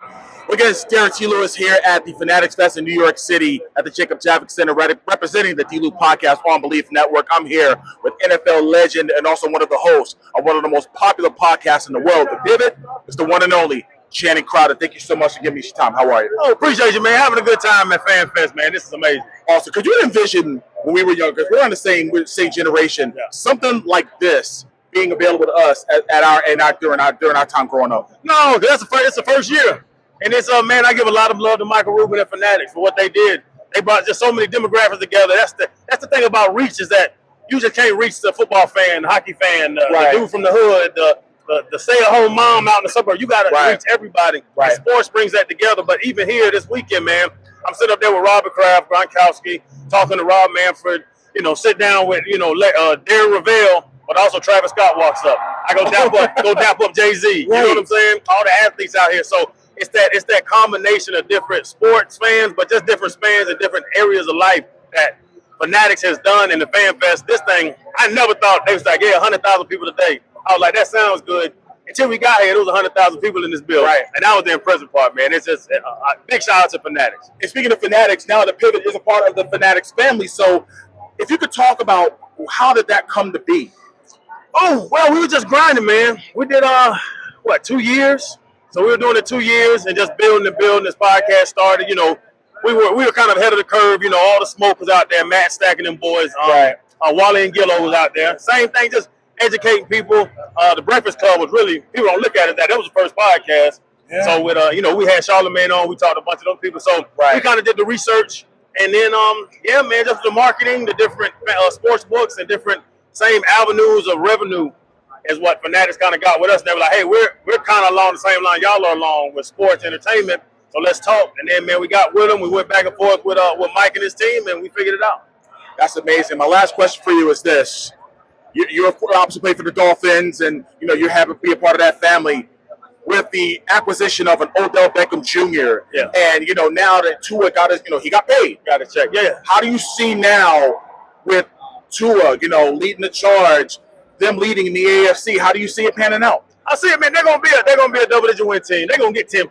Well, again, it's Derrick D-Lew here at the Fanatics Fest in New York City at the Jacob Javits Center, representing the D-Lew podcast on Belief Network. I'm here with NFL legend and also one of the hosts of one of the most popular podcasts in the world. The Pivot is the one and only Channing Crowder. Thank you so much for giving me your time. How are you? Oh, appreciate you, man. Having a good time at Fan Fest, man. This is amazing. Also, could you envision when we were young, because we're on the same generation, something like this being available to us during our time growing up? No, it's the first year. And it's man, I give a lot of love to Michael Rubin and Fanatics for what they did. They brought just so many demographics together. That's the thing about reach, is that you just can't reach the football fan, the hockey fan, the dude from the hood, the stay-at-home mom out in the suburb. You got to reach everybody. Right. And sports brings that together. But even here this weekend, man, I'm sitting up there with Robert Kraft, Gronkowski, talking to Rob Manfred. Sit down with Derrick Ravel, but also Travis Scott walks up. I go dap up Jay-Z. You know what I'm saying? All the athletes out here. So it's that combination of different sports fans, but just different fans in different areas of life that Fanatics has done in the Fan Fest. This thing, I never thought they was like, 100,000 people today. I was like, that sounds good. Until we got here, there was 100,000 people in this building. Right. And that was the impressive part, man. It's just a big shout out to Fanatics. And speaking of Fanatics, now the Pivot is a part of the Fanatics family. So if you could talk about how did that come to be? Oh, well, we were just grinding, man. We did, 2 years? So we were doing it 2 years and just building. This podcast started. We were kind of ahead of the curve. All the smoke was out there. Matt Stack and them boys. Wally and Gillo was out there. Same thing, just educating people. The Breakfast Club was really, people don't look at it that was the first podcast. Yeah. So with we had Charlamagne on. We talked to a bunch of those people. So we kind of did the research, and then just the marketing, the different sports books and different same avenues of revenue is what Fanatics kind of got with us. And they were like, hey, we're kind of along the same line y'all are along with sports entertainment, so let's talk. And then, man, we got with them. We went back and forth with Mike and his team, and we figured it out. That's amazing. My last question for you is this. You're obviously playing for the Dolphins, and, you're happy to be a part of that family. With the acquisition of an Odell Beckham Jr., and, now that Tua got his, he got paid. Got a check, yeah. How do you see now with Tua, leading the charge, them leading in the AFC? How do you see it panning out? I see it, man. They're gonna be a double-digit win team. They're gonna get 10+.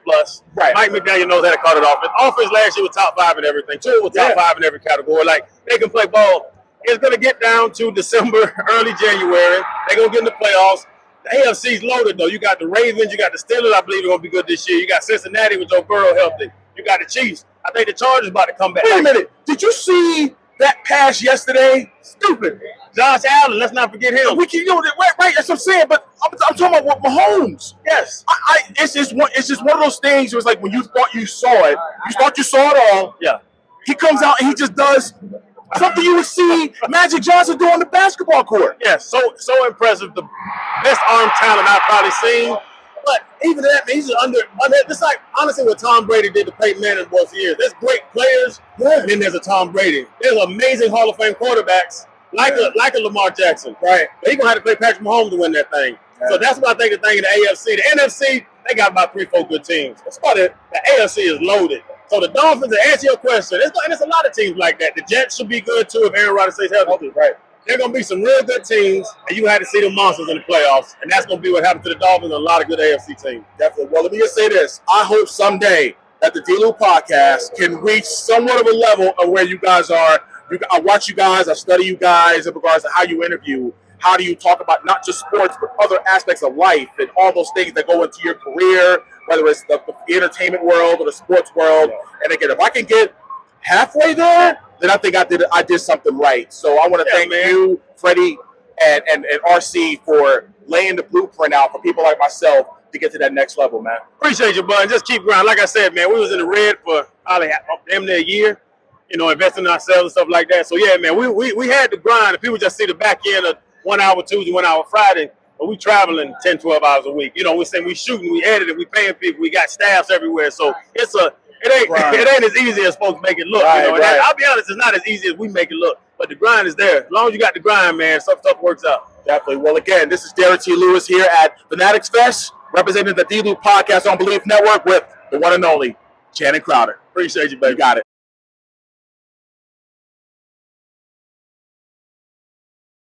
Right. Mike McDaniel knows how to call it off. Offense last year was top 5 in everything. Tua was top 5 in every category. Like, they can play ball. It's gonna get down to December, early January. They're gonna get in the playoffs. The AFC's loaded though. You got the Ravens, you got the Steelers. I believe they're gonna be good this year. You got Cincinnati with Joe Burrow healthy. You got the Chiefs. I think the Chargers about to come back. Wait a minute. Did you see that pass yesterday? Stupid. Josh Allen, let's not forget him. We can, right. That's what I'm saying. But I'm talking about Mahomes. Yes. It's just one of those things. It was like when you thought you saw it, all. Yeah. He comes out and he just does something you would see Magic Johnson do on the basketball court. Yes. So impressive. The best arm talent I've probably seen. But even that, man, he's under. It's like honestly what Tom Brady did to Peyton Manning both years. There's great players, and then there's a Tom Brady. There's amazing Hall of Fame quarterbacks like a Lamar Jackson, right? But he's gonna have to play Patrick Mahomes to win that thing. Yeah. So that's what I think. The thing in the AFC, the NFC, they got about 3-4 good teams. That's about it. The AFC is loaded. So the Dolphins, to answer your question, it's a lot of teams like that. The Jets should be good too if Aaron Rodgers stays healthy, right? They're going to be some real good teams, and you had to see the monsters in the playoffs, and that's going to be what happened to the Dolphins and a lot of good AFC teams. Definitely. Well, let me just say this. I hope someday that the D-Lew podcast can reach somewhat of a level of where you guys are. I watch you guys. I study you guys in regards to how you interview. How do you talk about not just sports, but other aspects of life and all those things that go into your career, whether it's the entertainment world or the sports world. And again, if I can get halfway there, then I think I did something right. So I want to thank you, Freddie, and RC for laying the blueprint out for people like myself to get to that next level, man. Appreciate you, bud. Just keep grinding. Like I said, man, we was in the red for probably damn near a year, investing in ourselves and stuff like that. So, yeah, man, we had to grind. If people just see the back end of 1 hour Tuesday, 1 hour Friday, but we traveling 10, 12 hours a week. We saying we shooting, we editing, we paying people, we got staffs everywhere. So it ain't as easy as folks make it look. Right. I'll be honest, it's not as easy as we make it look. But the grind is there. As long as you got the grind, man, stuff works out. Definitely. Well, again, this is Derrick T. here at Fanatics Fest, representing the D-Lew podcast on Belief Network with the one and only Channing Crowder. Appreciate you, baby. You got it.